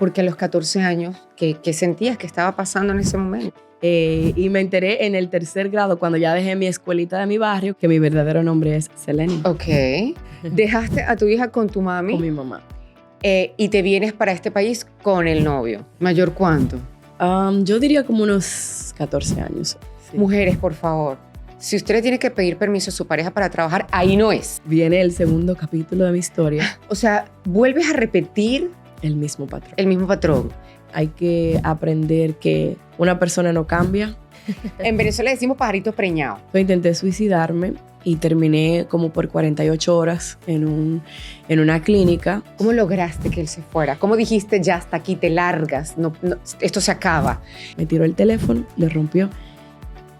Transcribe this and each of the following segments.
Porque a los 14 años, ¿qué sentías que estaba pasando en ese momento? Y me enteré en el 3er grado, cuando ya dejé mi escuelita de mi barrio, que mi verdadero nombre es Seleni. Ok. Dejaste a tu hija con tu mami. Con mi mamá. Y te vienes para este país con el novio. ¿Mayor cuánto? Yo diría como unos 14 años. Sí. Mujeres, por favor. Si usted le tiene que pedir permiso a su pareja para trabajar, ahí no es. Viene el 2º capítulo de mi historia. O sea, vuelves a repetir El mismo patrón. el mismo patrón. Hay que aprender que una persona no cambia. En Venezuela decimos pajarito preñado. Yo intenté suicidarme y terminé como por 48 horas en una clínica. ¿Cómo lograste que él se fuera? ¿Cómo dijiste, ya hasta aquí, te largas, no, esto se acaba? Me tiró el teléfono, le rompió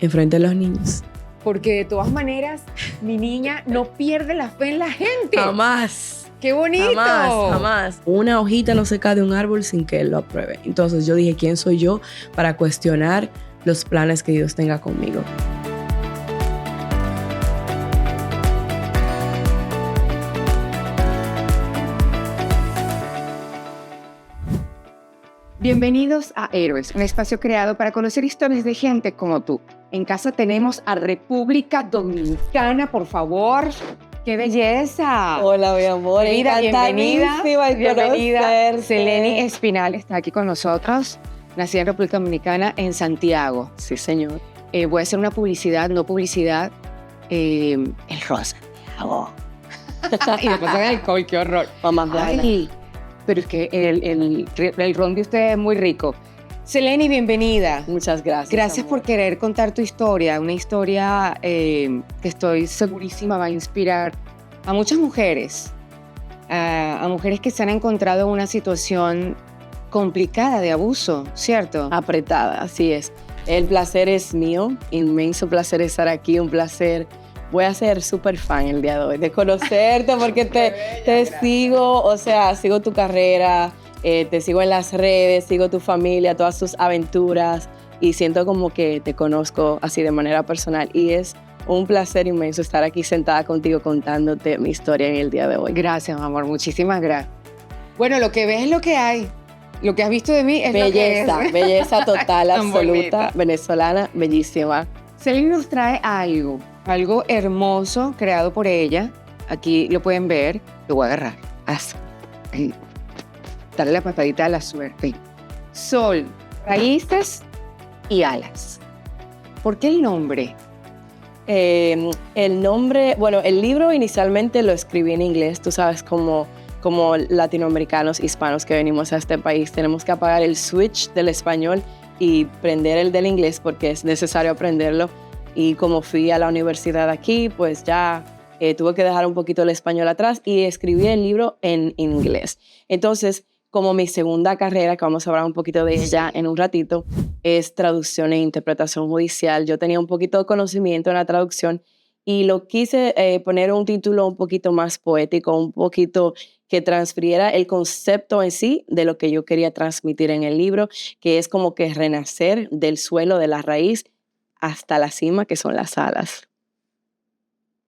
enfrente de los niños. Porque de todas maneras, mi niña no pierde la fe en la gente. Jamás. ¡Qué bonito! Jamás. Una hojita no se cae de un árbol sin que él lo apruebe. Entonces yo dije, ¿quién soy yo para cuestionar los planes que Dios tenga conmigo? Bienvenidos a Héroes, un espacio creado para conocer historias de gente como tú. En casa tenemos a República Dominicana, por favor. ¡Qué belleza! Hola, mi amor. Bienvenida. Bienvenida. Seleni Espinal está aquí con nosotros, nacida en República Dominicana, en Santiago. Sí, señor. Voy a hacer una publicidad, no publicidad, el Rosa Santiago. Y después el alcohol, qué horror. Mamá, Ay, pero es que el ron de usted es muy rico. Seleni, bienvenida. Muchas gracias. Gracias amor. por querer contar tu historia, una historia que estoy segurísima va a inspirar a muchas mujeres, a mujeres que se han encontrado en una situación complicada de abuso, ¿cierto? Apretada, así es. El placer es mío, inmenso placer estar aquí, un placer. Voy a ser súper fan el día de hoy, de conocerte porque te sigo, o sea, sigo tu carrera, te sigo en las redes, sigo tu familia, todas tus aventuras y siento como que te conozco así de manera personal y es un placer inmenso estar aquí sentada contigo contándote mi historia en el día de hoy. Gracias, mi amor, muchísimas gracias. Bueno, lo que ves es lo que hay. Lo que has visto de mí es belleza, lo que es. Belleza total, Tan absoluta, bonita. venezolana, bellísima. Seleni nos trae algo hermoso creado por ella. Aquí lo pueden ver. Lo voy a agarrar. Ahí. Darle la patadita a la suerte. Sol, raíces y alas. ¿Por qué el nombre? El nombre, bueno, el libro inicialmente lo escribí en inglés, tú sabes, como latinoamericanos, hispanos que venimos a este país, tenemos que apagar el switch del español y prender el del inglés porque es necesario aprenderlo. Y como fui a la universidad aquí, pues ya tuve que dejar un poquito el español atrás y escribí el libro en inglés. Entonces, como mi segunda carrera, que vamos a hablar un poquito de ella en un ratito, es traducción e interpretación judicial. Yo tenía un poquito de conocimiento en la traducción y lo quise poner un título un poquito más poético, un poquito que transfiriera el concepto en sí de lo que yo quería transmitir en el libro, que es como que renacer del suelo, de la raíz, hasta la cima, que son las alas.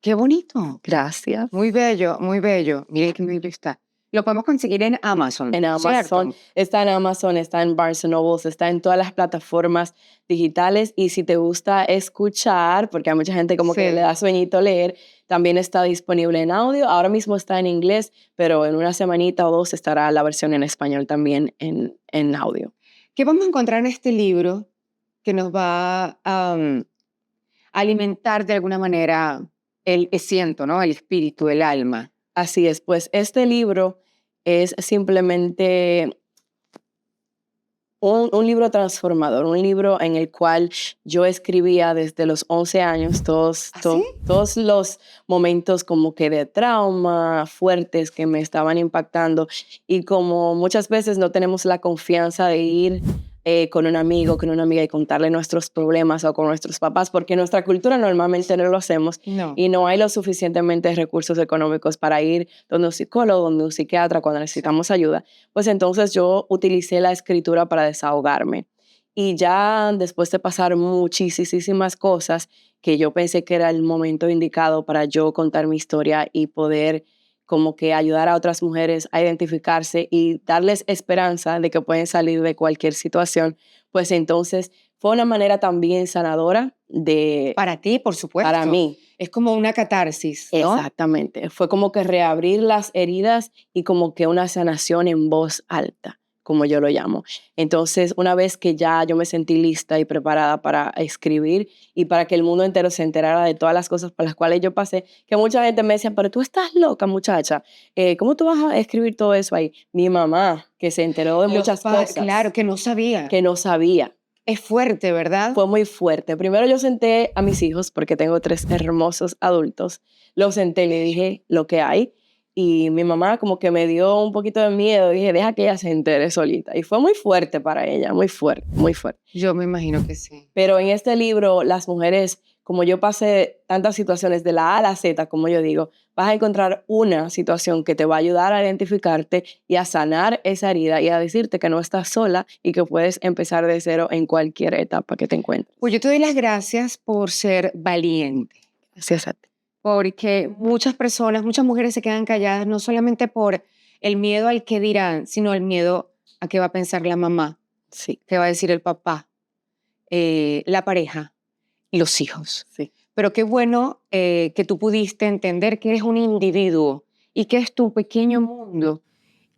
¡Qué bonito! Gracias. Muy bello, muy bello. Mire qué bello está. Lo podemos conseguir en Amazon. En Amazon, ¿cierto? está en Amazon, está en Barnes Noble, está en todas las plataformas digitales y si te gusta escuchar, porque hay mucha gente como Sí. que le da sueñito leer, también está disponible en audio. Ahora mismo está en inglés, pero en una semanita o dos estará la versión en español también en audio. ¿Qué vamos a encontrar en este libro que nos va a alimentar de alguna manera siento, ¿no? El espíritu, el alma? Así es, pues este libro es simplemente un libro transformador, un libro en el cual yo escribía desde los 11 años todos los momentos como que de trauma fuertes que me estaban impactando y como muchas veces no tenemos la confianza de ir con un amigo, con una amiga y contarle nuestros problemas o con nuestros papás porque en nuestra cultura normalmente no lo hacemos No. y no hay los suficientemente recursos económicos para ir donde un psicólogo, donde un psiquiatra cuando necesitamos ayuda. Pues entonces yo utilicé la escritura para desahogarme. Y ya después de pasar muchísimas cosas que yo pensé que era el momento indicado para yo contar mi historia y poder como que ayudar a otras mujeres a identificarse y darles esperanza de que pueden salir de cualquier situación, pues entonces fue una manera también sanadora de... Para ti, por supuesto. Para mí. Es como una catarsis, ¿no? Exactamente. Fue como que reabrir las heridas y como que una sanación en voz alta, como yo lo llamo. Entonces, una vez que ya yo me sentí lista y preparada para escribir y para que el mundo entero se enterara de todas las cosas por las cuales yo pasé, que mucha gente me decía, pero tú estás loca, muchacha, ¿cómo tú vas a escribir todo eso ahí? Mi mamá, que se enteró de muchas cosas. Claro, que no sabía. Que no sabía. Es fuerte, ¿verdad? Fue muy fuerte. Primero yo senté a mis hijos, porque tengo 3 hermosos adultos. Los senté y le dije lo que hay. Y mi mamá como que me dio un poquito de miedo. Dije, deja que ella se entere solita. Y fue muy fuerte para ella, muy fuerte, muy fuerte. Yo me imagino que sí. Pero en este libro, las mujeres, como yo pasé tantas situaciones de la A a la Z, como yo digo, vas a encontrar una situación que te va a ayudar a identificarte y a sanar esa herida y a decirte que no estás sola y que puedes empezar de cero en cualquier etapa que te encuentres. Pues yo te doy las gracias por ser valiente. Gracias a ti. Porque muchas personas, muchas mujeres se quedan calladas no solamente por el miedo al que dirán, sino el miedo a qué va a pensar la mamá, Sí, qué va a decir el papá, la pareja y los hijos. sí. Pero qué bueno que tú pudiste entender que eres un individuo y que es tu pequeño mundo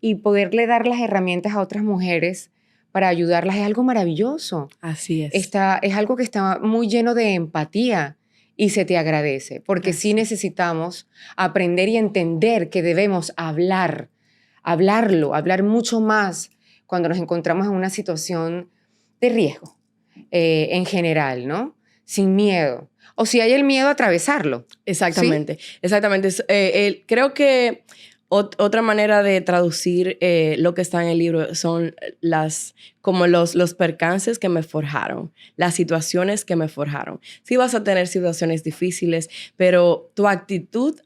y poderle dar las herramientas a otras mujeres para ayudarlas es algo maravilloso. Así es. Es algo que está muy lleno de empatía y se te agradece, porque sí necesitamos aprender y entender que debemos hablar mucho más cuando nos encontramos en una situación de riesgo en general, ¿no? Sin miedo. O si hay el miedo, atravesarlo. Exactamente, exactamente. Creo que otra manera de traducir lo que está en el libro son como los percances que me forjaron, las situaciones que me forjaron. Sí vas a tener situaciones difíciles, pero tu actitud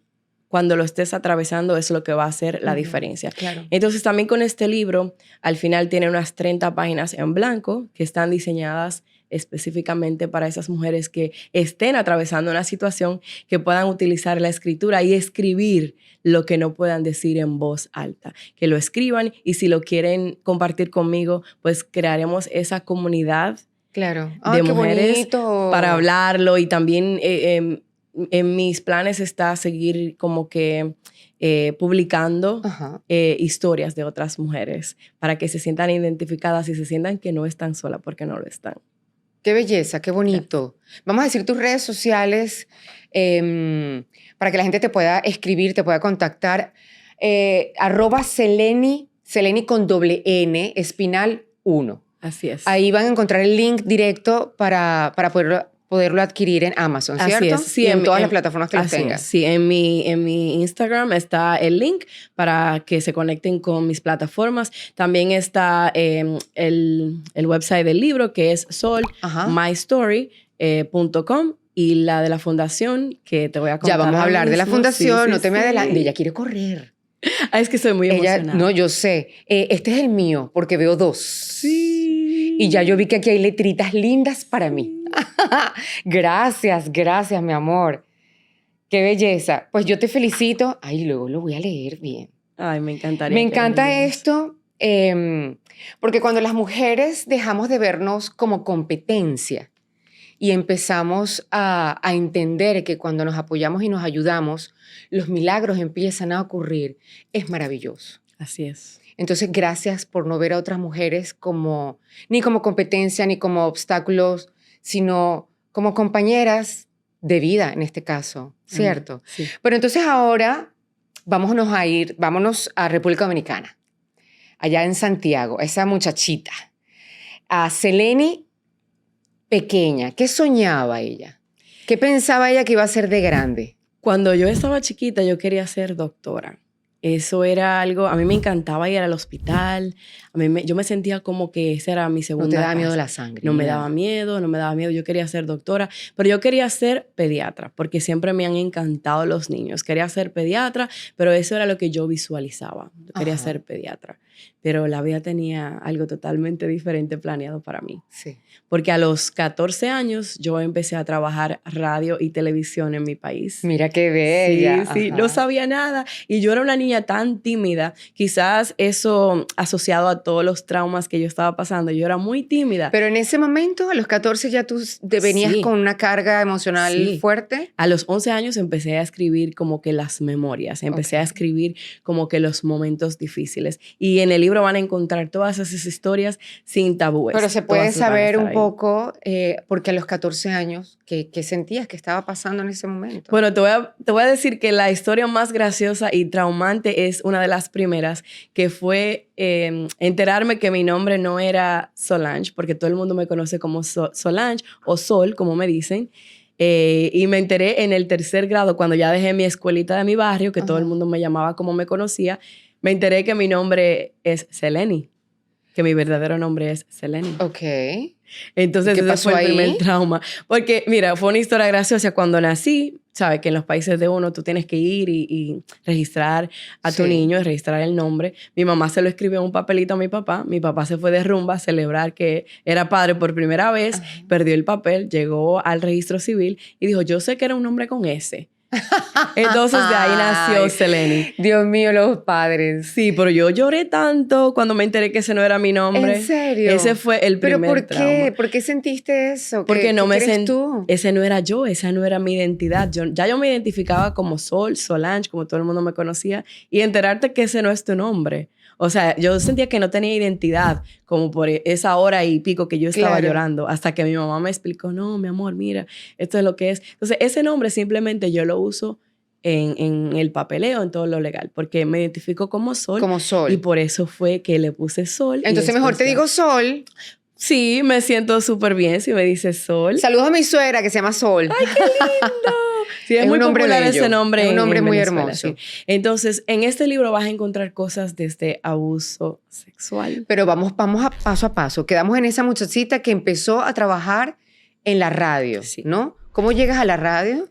cuando lo estés atravesando es lo que va a hacer la diferencia. Claro. Entonces también con este libro, al final tiene unas 30 páginas en blanco que están diseñadas específicamente para esas mujeres que estén atravesando una situación, que puedan utilizar la escritura y escribir lo que no puedan decir en voz alta, que lo escriban y si lo quieren compartir conmigo, pues crearemos esa comunidad Claro. de qué mujeres bonito. para hablarlo y también en mis planes está seguir como que publicando historias de otras mujeres para que se sientan identificadas y se sientan que no están solas porque no lo están. Qué belleza, qué bonito. Vamos a decir tus redes sociales para que la gente te pueda escribir, te pueda contactar. @Seleni, Seleni con doble N, Espinal 1. Así es. Ahí van a encontrar el link directo para poderlo adquirir en Amazon, ¿cierto? Así es. Sí, y en todas las plataformas que los así tengas. es. Sí, en mi Instagram está el link para que se conecten con mis plataformas. También está el website del libro, que es solmystory.com y la de la fundación, que te voy a contar. Ya vamos a hablar de la fundación, sí, no te me sí. adelantes. Ella quiere correr. Es que soy muy emocionada. No, yo sé. Este es el mío, porque veo 2. Sí. Y ya yo vi que aquí hay letritas lindas para mí. Gracias, mi amor. Qué belleza. Pues yo te felicito. Ay, luego lo voy a leer bien. Ay, me encantaría. Me encanta esto porque cuando las mujeres dejamos de vernos como competencia y empezamos a entender que cuando nos apoyamos y nos ayudamos, los milagros empiezan a ocurrir, es maravilloso. Así es. Entonces, gracias por no ver a otras mujeres ni como competencia, ni como obstáculos, sino como compañeras de vida, en este caso, ¿cierto? Sí. Pero entonces ahora vámonos a República Dominicana, allá en Santiago, a esa muchachita, a Seleni pequeña. ¿Qué soñaba ella? ¿Qué pensaba ella que iba a ser de grande? Cuando yo estaba chiquita, yo quería ser doctora. Eso era algo, a mí me encantaba ir al hospital, yo me sentía como que esa era mi segunda ¿No te daba casa. miedo la sangre? No me daba miedo, yo quería ser doctora, pero yo quería ser pediatra, porque siempre me han encantado los niños. Quería ser pediatra, pero eso era lo que yo visualizaba, yo quería ser pediatra. pero la vida tenía algo totalmente diferente planeado para mí. Sí. Porque a los 14 años yo empecé a trabajar radio y televisión en mi país. Mira qué bella. Sí, sí, no sabía nada. Y yo era una niña tan tímida. Quizás eso asociado a todos los traumas que yo estaba pasando. Yo era muy tímida. Pero en ese momento, a los 14, ya tú venías Sí. con una carga emocional Sí. fuerte. A los 11 años empecé a escribir como que las memorias. Empecé a escribir como que los momentos difíciles. Y en el libro van a encontrar todas esas historias sin tabúes. Pero se puede Todas van a saber estar un ahí. poco, porque a los 14 años, ¿qué sentías que estaba pasando en ese momento? Bueno, te voy a decir que la historia más graciosa y traumante es una de las primeras, que fue enterarme que mi nombre no era Solange, porque todo el mundo me conoce como Solange o Sol, como me dicen. Y me enteré en el 3er grado, cuando ya dejé mi escuelita de mi barrio, que todo el mundo me llamaba como me conocía, me enteré que mi nombre es Seleni, que mi verdadero nombre es Seleni. Ok. Entonces ¿Qué ese pasó fue el ahí? primer trauma. Porque, mira, fue una historia graciosa. Cuando nací, sabes que en los países de uno tú tienes que ir y registrar a tu Sí. niño, y registrar el nombre. Mi mamá se lo escribió en un papelito a mi papá. Mi papá se fue de rumba a celebrar que era padre por primera vez. Ajá. Perdió el papel, llegó al registro civil y dijo, yo sé que era un nombre con S. Entonces de ahí nació Ay, Seleni. Dios mío, los padres. Sí, pero yo lloré tanto cuando me enteré que ese no era mi nombre. ¿En serio? Ese fue el ¿Pero primer por qué? trauma. ¿Por qué sentiste eso? Porque no ¿Qué me crees tú? ese no era yo, esa no era mi identidad. Ya yo me identificaba como Sol, Solange, como todo el mundo me conocía, y enterarte que ese no es tu nombre. O sea, yo sentía que no tenía identidad, como por esa hora y pico que yo estaba Claro. llorando, hasta que mi mamá me explicó, no, mi amor, mira, esto es lo que es. Entonces, ese nombre simplemente yo lo uso en el papeleo, en todo lo legal, porque me identifico como Sol, Como Sol. y por eso fue que le puse Sol. y Entonces mejor después te ya. digo Sol. Sí, me siento súper bien si me dices Sol. Saludos a mi suegra que se llama Sol. ¡Ay, qué lindo! Sí, es Es muy un nombre popular bello. ese nombre. Es un nombre en muy Venezuela, hermoso. sí. Entonces, en este libro vas a encontrar cosas desde abuso sexual. Pero vamos a paso. Quedamos en esa muchachita que empezó a trabajar en la radio, Sí. ¿no? ¿Cómo llegas a la radio?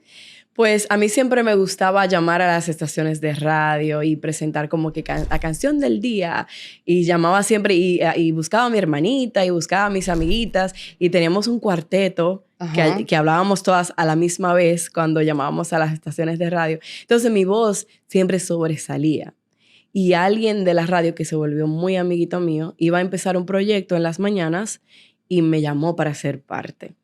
Pues a mí siempre me gustaba llamar a las estaciones de radio y presentar como que la canción del día, y llamaba siempre y buscaba a mi hermanita y buscaba a mis amiguitas, y teníamos un cuarteto Ajá. que hablábamos todas a la misma vez cuando llamábamos a las estaciones de radio. Entonces mi voz siempre sobresalía. Y alguien de la radio que se volvió muy amiguito mío iba a empezar un proyecto en las mañanas y me llamó para ser parte.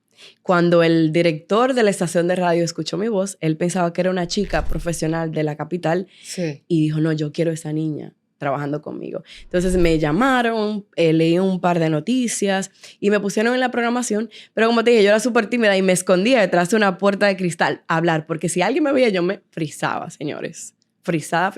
Cuando el director de la estación de radio escuchó mi voz, él pensaba que era una chica profesional de la capital Sí. y dijo, no, yo quiero a esa niña trabajando conmigo. Entonces me llamaron, leí un par de noticias y me pusieron en la programación, pero como te dije, yo era súper tímida y me escondía detrás de una puerta de cristal a hablar, porque si alguien me veía, yo me frisaba, señores. Frisada.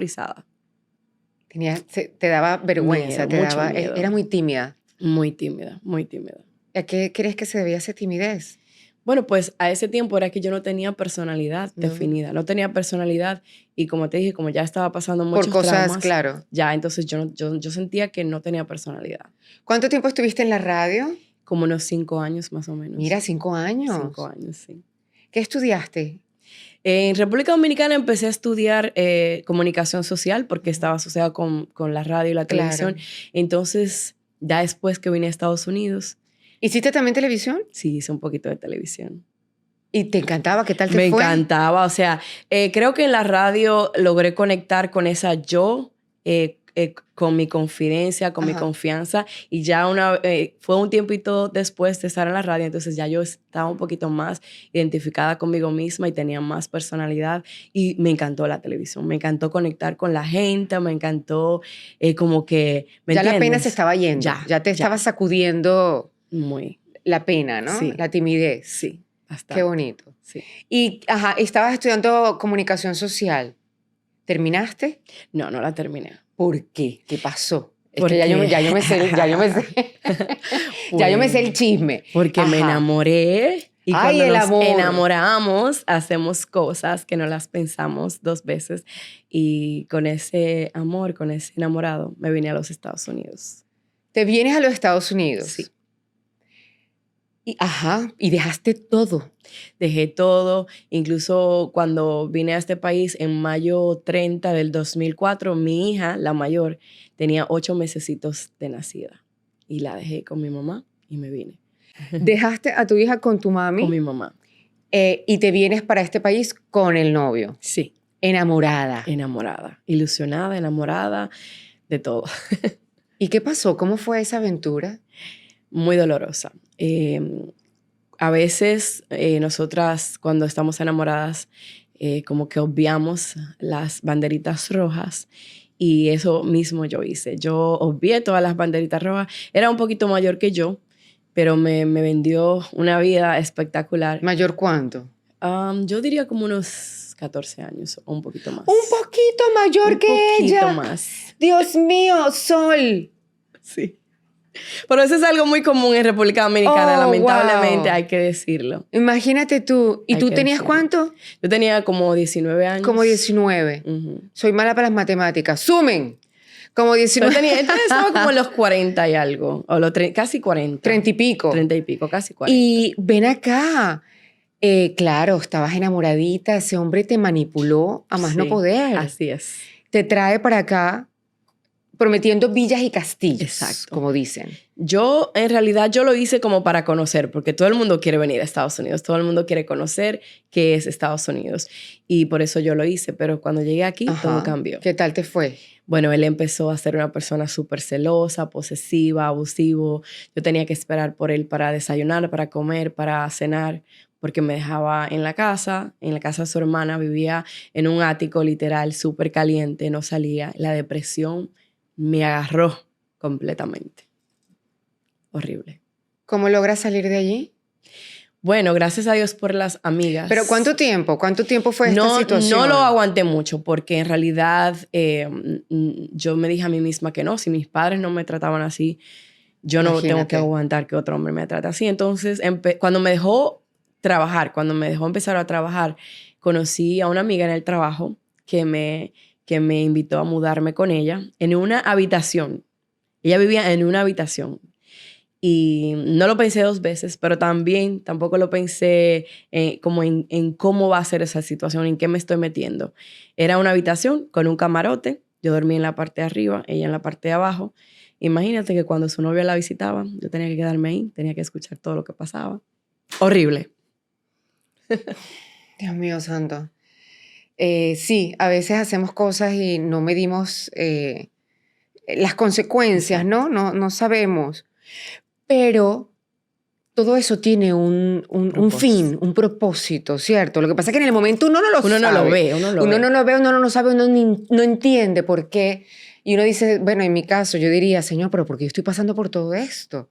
Te daba vergüenza, Miedo, mucho miedo. Era muy tímida. Muy tímida, muy tímida. ¿A qué crees que se debía esa timidez? Bueno, pues a ese tiempo era que yo no tenía personalidad definida. No tenía personalidad y como te dije, como ya estaba pasando muchos Por cosas, traumas, claro. ya entonces yo sentía que no tenía personalidad. ¿Cuánto tiempo estuviste en la radio? Como unos 5 años más o menos. Mira, 5 años. 5 años, sí. ¿Qué estudiaste? En República Dominicana empecé a estudiar comunicación social porque estaba asociada con la radio y la televisión. Claro. Entonces, ya después que vine a Estados Unidos, ¿Hiciste también televisión? sí hice un poquito de televisión. ¿Y te encantaba? ¿Qué tal te Me fue? encantaba, o sea, creo que en la radio logré conectar con esa yo, con mi confidencia, con mi Ajá. confianza, y ya fue un tiempito después de estar en la radio, entonces ya yo estaba un poquito más identificada conmigo misma y tenía más personalidad, y me encantó la televisión, me encantó conectar con la gente, me encantó como que, ¿me Ya la entiendes? pena se estaba yendo. Ya te estaba sacudiendo Muy, la pena, ¿no? Sí. La timidez. sí, bastante. Qué bonito. Sí. Y, estabas estudiando comunicación social. ¿Terminaste? No la terminé. ¿Por qué? ¿Qué pasó? Es ¿Por que ya yo qué? me sé, ya yo me sé el chisme. Porque me Ajá. enamoré y Ay, cuando el nos amor. enamoramos hacemos cosas que no las pensamos 2 veces, y con ese amor, con ese enamorado, me vine a los Estados Unidos. Te vienes a los Estados Unidos. Sí. Y dejaste todo. Dejé todo, incluso cuando vine a este país en mayo 30 del 2004, mi hija, la mayor, tenía 8 mesecitos de nacida y la dejé con mi mamá y me vine. Dejaste a tu hija con tu mami. Con mi mamá. Y te vienes para este país con el novio. Sí. Enamorada. Enamorada, ilusionada, enamorada, de todo. ¿Y qué pasó? ¿Cómo fue esa aventura? Muy dolorosa. A veces nosotras cuando estamos enamoradas como que obviamos las banderitas rojas y eso mismo yo hice. Yo obvié todas las banderitas rojas. Era un poquito mayor que yo, pero me vendió una vida espectacular. ¿Mayor cuánto? Yo diría como unos 14 años o un poquito más. Un poquito mayor que ella. Un poquito más. Dios mío, Sol. Sí. Pero eso es algo muy común en República Dominicana, lamentablemente, wow. Hay que decirlo. Imagínate tú. ¿Y Hay tú que tenías decirlo. cuánto? Yo tenía como 19 años. Como 19. Soy mala para las matemáticas. ¡Sumen! Como 19. Entonces estaba como en los 40 y algo, o casi 40. 30 y pico. 30 y pico, casi 40. Y ven acá. Claro, estabas enamoradita. Ese hombre te manipuló a más no Sí, poder. Así es. Te trae para acá prometiendo villas y castillos, Exacto. como dicen. Yo, en realidad, yo lo hice como para conocer, porque todo el mundo quiere venir a Estados Unidos, todo el mundo quiere conocer qué es Estados Unidos, y por eso yo lo hice, pero cuando llegué aquí, todo cambió. ¿Qué tal te fue? Bueno, él empezó a ser una persona súper celosa, posesiva, abusivo. Yo tenía que esperar por él para desayunar, para comer, para cenar, porque me dejaba en la casa de su hermana, vivía en un ático literal, súper caliente, no salía. La depresión me agarró completamente. Horrible. ¿Cómo logras salir de allí? Bueno, gracias a Dios por las amigas. ¿Pero cuánto tiempo? ¿Cuánto tiempo fue esta situación? No lo aguanté mucho porque en realidad yo me dije a mí misma que no, si mis padres no me trataban así, yo no tengo que aguantar que otro hombre me trate así. Entonces, cuando me dejó trabajar, cuando me dejó empezar a trabajar, conocí a una amiga en el trabajo que me invitó a mudarme con ella en una habitación. Ella vivía en una habitación. Y no lo pensé 2 veces, pero tampoco lo pensé como en cómo va a ser esa situación, en qué me estoy metiendo. Era una habitación con un camarote. Yo dormía en la parte de arriba, ella en la parte de abajo. Imagínate que cuando su novia la visitaba, yo tenía que quedarme ahí, tenía que escuchar todo lo que pasaba. Horrible. Dios mío santo. Sí, a veces hacemos cosas y no medimos las consecuencias, ¿no? No sabemos. Pero todo eso tiene un fin, un propósito, ¿cierto? Lo que pasa es que en el momento uno no lo sabe. Uno no lo ve. Uno no lo ve, uno no lo sabe, uno no entiende por qué. Y uno dice, bueno, en mi caso yo diría, Señor, ¿pero por qué yo estoy pasando por todo esto?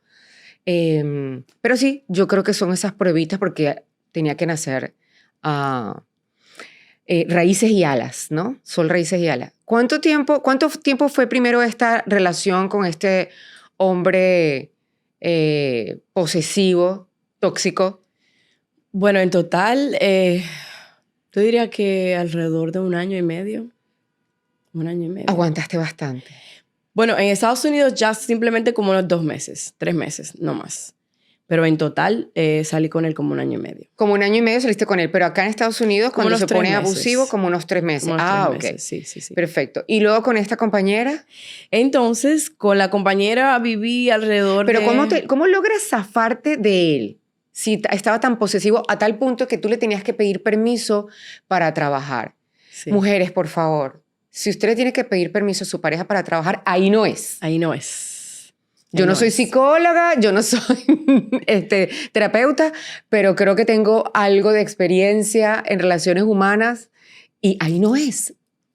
Pero sí, yo creo que son esas pruebitas porque tenía que nacer raíces y alas, ¿no? Sol, raíces y alas. ¿Cuánto tiempo fue primero esta relación con este hombre posesivo, tóxico? Bueno, en total, yo diría que alrededor de 1 año y medio. 1 año y medio. Aguantaste bastante. Bueno, en Estados Unidos ya simplemente como unos 2 meses, 3 meses, no más. Pero en total salí con él como 1 año y medio. Como 1 año y medio saliste con él, pero acá en Estados Unidos, como cuando se pone 3 abusivo, como unos 3 meses. Como unos 3 ok. meses, sí. Perfecto. ¿Y luego con esta compañera? Entonces, con la compañera viví alrededor pero de... ¿cómo logras zafarte de él? Si estaba tan posesivo a tal punto que tú le tenías que pedir permiso para trabajar. Sí. Mujeres, por favor, si usted le tiene que pedir permiso a su pareja para trabajar, ahí no es. Ahí no es. Yo no soy psicóloga, yo no soy terapeuta, pero creo que tengo algo de experiencia en relaciones humanas y ahí no es.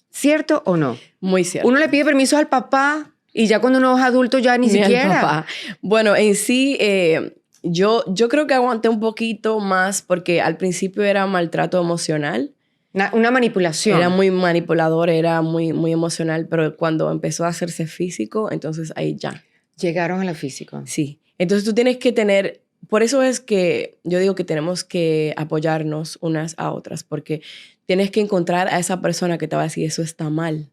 ¿Cierto o no? Muy cierto. Uno le pide permiso al papá y ya cuando uno es adulto ya ni siquiera. Al papá. Bueno, en sí, yo creo que aguanté un poquito más porque al principio era maltrato emocional. Una manipulación. Era muy manipulador, era muy, muy emocional, pero cuando empezó a hacerse físico, entonces ahí ya. Llegaron a lo físico. Sí. Entonces tú tienes que tener... Por eso es que yo digo que tenemos que apoyarnos unas a otras, porque tienes que encontrar a esa persona que te va a decir, eso está mal.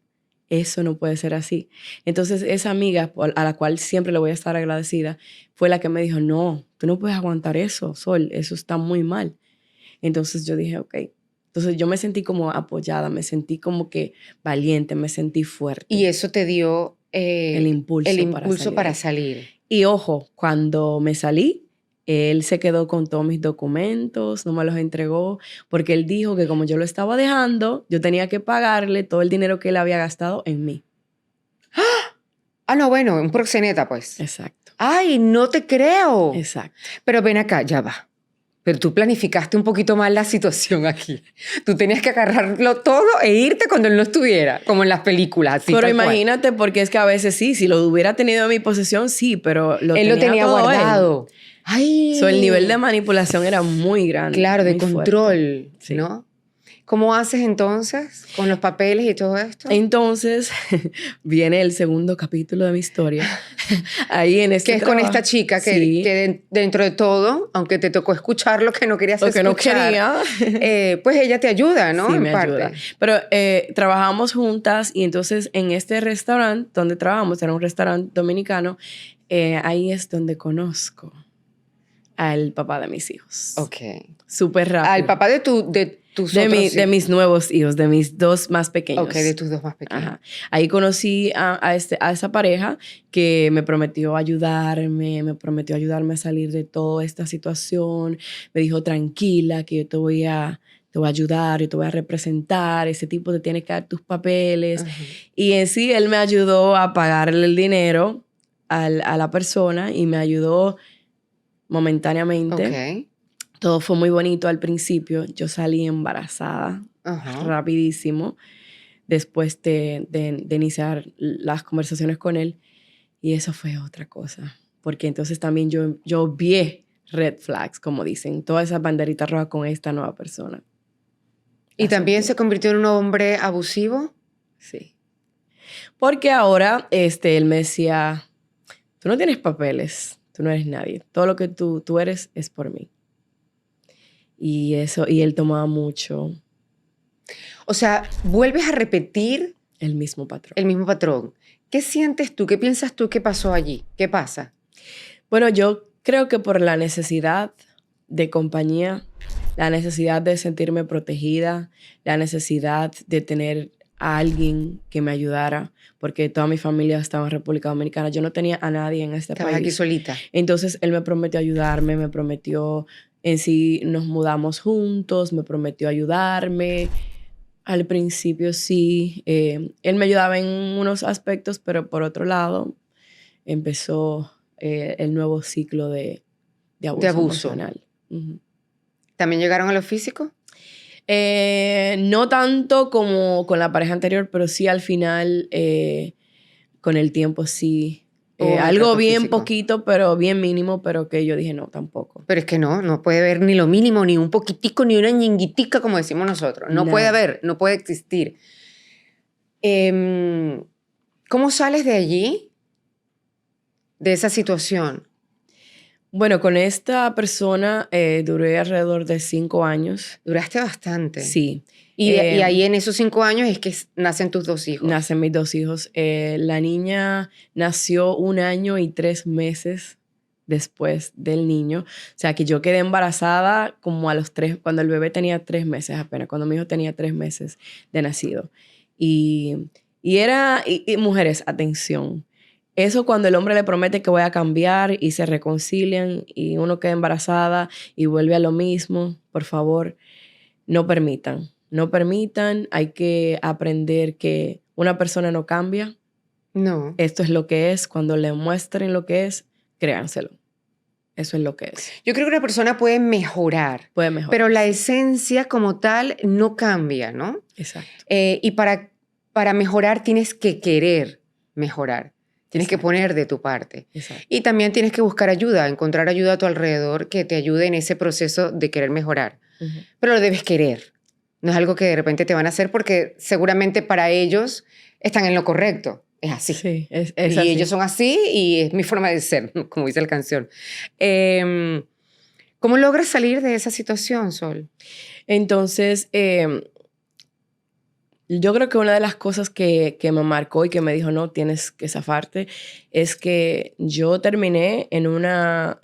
eso no puede ser así. Entonces esa amiga a la cual siempre le voy a estar agradecida fue la que me dijo, no, tú no puedes aguantar eso, Sol, eso está muy mal. Entonces yo dije, ok. Entonces yo me sentí como apoyada, me sentí como que valiente, me sentí fuerte. Y eso te dio el impulso para salir. Y ojo, cuando me salí, él se quedó con todos mis documentos, no me los entregó, porque él dijo que como yo lo estaba dejando, yo tenía que pagarle todo el dinero que él había gastado en mí. Ah, no, bueno, un proxeneta, pues. Exacto. Ay, no te creo. Exacto. Pero ven acá, ya va. Pero tú planificaste un poquito más la situación aquí. Tú tenías que agarrarlo todo e irte cuando él no estuviera, como en las películas. Así, pero tal imagínate, porque es que a veces sí, si lo hubiera tenido en mi posesión, sí, pero él lo tenía todo guardado. Él. Ay. El nivel de manipulación era muy grande. Claro, de muy control, sí. ¿no? ¿Cómo haces entonces con los papeles y todo esto? Entonces, viene el segundo capítulo de mi historia. Ahí en este que es trabajo. con esta chica que, sí. que dentro de todo, aunque te tocó escuchar lo que no querías escuchar. Lo que no quería. Pues ella te ayuda, ¿no? Sí, en me parte. ayuda. Pero trabajamos juntas y entonces en este restaurante donde trabajamos, era un restaurante dominicano, ahí es donde conozco al papá de mis hijos. Ok. Súper rápido. Al papá de tus otros hijos. De mis nuevos hijos, de mis dos más pequeños. Ok, de tus dos más pequeños. Ajá. Ahí conocí a esa pareja que me prometió ayudarme a salir de toda esta situación. Me dijo, tranquila, que yo te voy a ayudar, yo te voy a representar, ese tipo te tiene que dar tus papeles. Ajá. Y en sí, él me ayudó a pagarle el dinero a la persona y me ayudó momentáneamente. Ok. Todo fue muy bonito al principio. Yo salí embarazada rapidísimo después de iniciar las conversaciones con él. Y eso fue otra cosa. Porque entonces también yo vi red flags, como dicen, todas esas banderitas rojas con esta nueva persona. ¿Y también se convirtió en un hombre abusivo? Sí. Porque ahora él me decía, tú no tienes papeles, tú no eres nadie. Todo lo que tú eres es por mí. Y él tomaba mucho. O sea, vuelves a repetir el mismo patrón. El mismo patrón. ¿Qué sientes tú? ¿Qué piensas tú que pasó allí? ¿Qué pasa? Bueno, yo creo que por la necesidad de compañía, la necesidad de sentirme protegida, la necesidad de tener a alguien que me ayudara, porque toda mi familia estaba en República Dominicana. Yo no tenía a nadie en este país. Estabas aquí solita. Entonces, él me prometió ayudarme, me prometió, en sí nos mudamos juntos, me prometió ayudarme. Al principio sí, él me ayudaba en unos aspectos, pero por otro lado empezó el nuevo ciclo de abuso emocional. Uh-huh. ¿También llegaron a lo físico? No tanto como con la pareja anterior, pero sí al final, con el tiempo sí. Algo bien físico. Poquito, pero bien mínimo, pero que yo dije no, tampoco. Pero es que no puede haber ni lo mínimo, ni un poquitico, ni una ñinguitica, como decimos nosotros. No puede haber, no puede existir. ¿Cómo sales de allí? De esa situación. Bueno, con esta persona duré alrededor de 5 años. Duraste bastante. Sí. Y ahí en esos 5 años es que nacen tus 2 hijos. Nacen mis 2 hijos. La niña nació 1 año y 3 meses después del niño. O sea, que yo quedé embarazada como a los 3, cuando el bebé tenía 3 meses apenas, cuando mi hijo tenía 3 meses de nacido. Y mujeres, atención. Eso cuando el hombre le promete que voy a cambiar y se reconcilian y uno queda embarazada y vuelve a lo mismo, por favor, no permitan. No permitan, hay que aprender que una persona no cambia. No. Esto es lo que es. Cuando le muestren lo que es, créanselo. Eso es lo que es. Yo creo que una persona puede mejorar. Puede mejorar. Pero la esencia como tal no cambia, ¿no? Exacto. Y para mejorar tienes que querer mejorar. Tienes que poner de tu parte. Exacto. Y también tienes que buscar ayuda, encontrar ayuda a tu alrededor que te ayude en ese proceso de querer mejorar. Uh-huh. Pero lo debes querer. No es algo que de repente te van a hacer porque seguramente para ellos están en lo correcto. Es así. Sí, es y así. Ellos son así y es mi forma de ser, como dice la canción. ¿Cómo logras salir de esa situación, Sol? Entonces, Yo creo que una de las cosas que me marcó y que me dijo, no, tienes que zafarte, es que yo terminé en una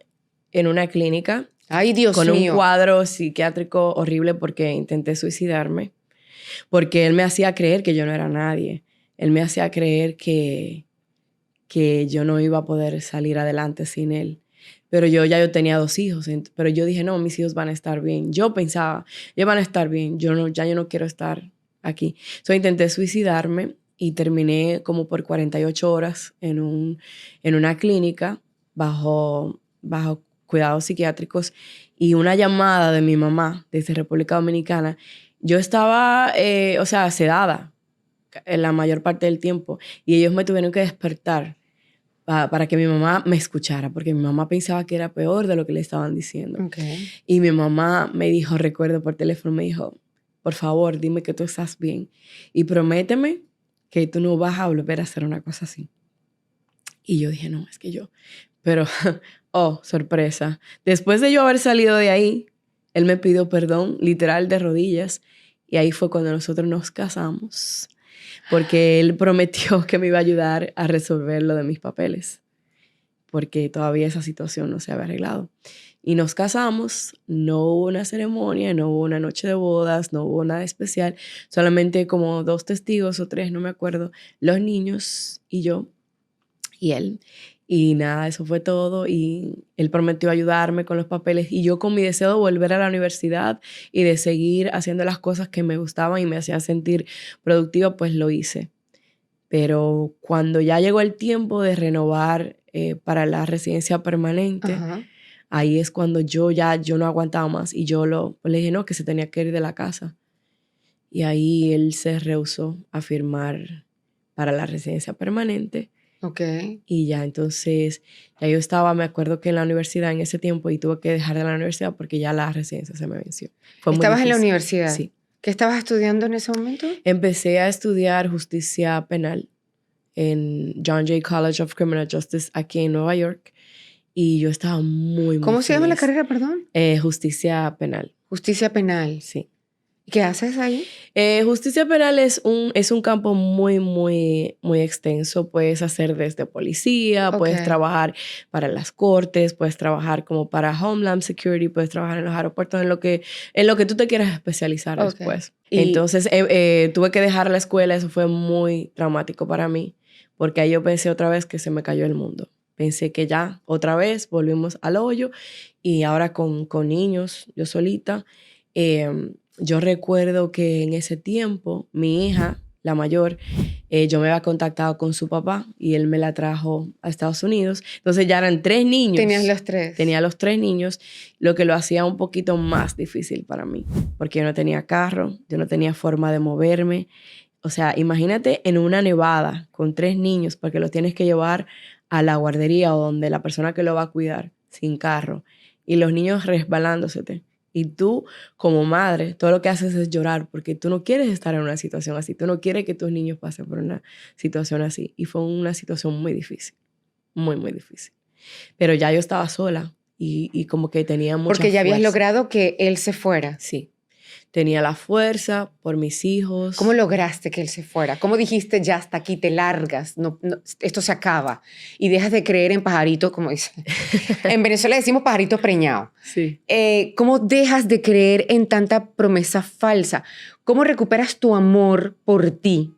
clínica. Ay, Dios con mío. un cuadro psiquiátrico horrible porque intenté suicidarme. Porque él me hacía creer que yo no era nadie. Él me hacía creer que yo no iba a poder salir adelante sin él. Pero yo tenía 2 hijos. Pero yo dije, no, mis hijos van a estar bien. Yo pensaba, ellos van a estar bien. Yo no quiero estar aquí. Entonces intenté suicidarme y terminé como por 48 horas en una clínica bajo cuidados psiquiátricos, y una llamada de mi mamá desde República Dominicana. Yo estaba, sedada en la mayor parte del tiempo, y ellos me tuvieron que despertar para que mi mamá me escuchara, porque mi mamá pensaba que era peor de lo que le estaban diciendo. Okay. Y mi mamá me dijo, recuerdo por teléfono, me dijo, por favor, dime que tú estás bien y prométeme que tú no vas a volver a hacer una cosa así. Y yo dije, no, es que yo... Pero, oh, sorpresa. Después de yo haber salido de ahí, él me pidió perdón, literal, de rodillas. Y ahí fue cuando nosotros nos casamos. Porque él prometió que me iba a ayudar a resolver lo de mis papeles. Porque todavía esa situación no se había arreglado. Y nos casamos. No hubo una ceremonia, no hubo una noche de bodas, no hubo nada especial. Solamente como 2 testigos o 3, no me acuerdo. Los niños y yo y él. Y nada, eso fue todo, y él prometió ayudarme con los papeles, y yo con mi deseo de volver a la universidad y de seguir haciendo las cosas que me gustaban y me hacían sentir productiva, pues lo hice. Pero cuando ya llegó el tiempo de renovar para la residencia permanente, Ajá. ahí es cuando yo no aguantaba más, y yo le dije no, que se tenía que ir de la casa. Y ahí él se rehusó a firmar para la residencia permanente. Okay. Y ya entonces, ya yo estaba, me acuerdo que en la universidad en ese tiempo, y tuve que dejar de la universidad porque ya la residencia se me venció. Fue muy ¿Estabas en la difícil. universidad? Sí. ¿Qué estabas estudiando en ese momento? Empecé a estudiar justicia penal en John Jay College of Criminal Justice aquí en Nueva York, y yo estaba muy ¿Cómo se llama la feliz. carrera, perdón? Justicia penal. Justicia penal. Sí. ¿Qué haces ahí? Justicia penal es un campo muy, muy, muy extenso. Puedes hacer desde policía, puedes Ok. trabajar para las cortes, puedes trabajar como para Homeland Security, puedes trabajar en los aeropuertos, en lo que tú te quieras especializar Ok. después. Y- Entonces, tuve que dejar la escuela. Eso fue muy traumático para mí, porque ahí yo pensé otra vez que se me cayó el mundo. Pensé que ya, otra vez, volvimos al hoyo, y ahora con niños, yo solita. Yo recuerdo que en ese tiempo, mi hija, la mayor, yo me había contactado con su papá y él me la trajo a Estados Unidos. Entonces ya eran 3 niños. Tenías los 3. Tenía los 3 niños, lo que lo hacía un poquito más difícil para mí, porque yo no tenía carro, yo no tenía forma de moverme. O sea, imagínate en una nevada con 3 niños, porque los tienes que llevar a la guardería o donde la persona que lo va a cuidar, sin carro, y los niños resbalándosete. Y tú, como madre, todo lo que haces es llorar, porque tú no quieres estar en una situación así. Tú no quieres que tus niños pasen por una situación así. Y fue una situación muy difícil, muy, muy difícil. Pero ya yo estaba sola y como que tenía mucha Porque ya habías fuerza. logrado que él se fuera. Sí. Tenía la fuerza por mis hijos. ¿Cómo lograste que él se fuera? ¿Cómo dijiste, ya hasta aquí, te largas, no, esto se acaba y dejas de creer en pajaritos, como dice? En Venezuela decimos pajarito preñado. Sí. ¿Cómo dejas de creer en tanta promesa falsa? ¿Cómo recuperas tu amor por ti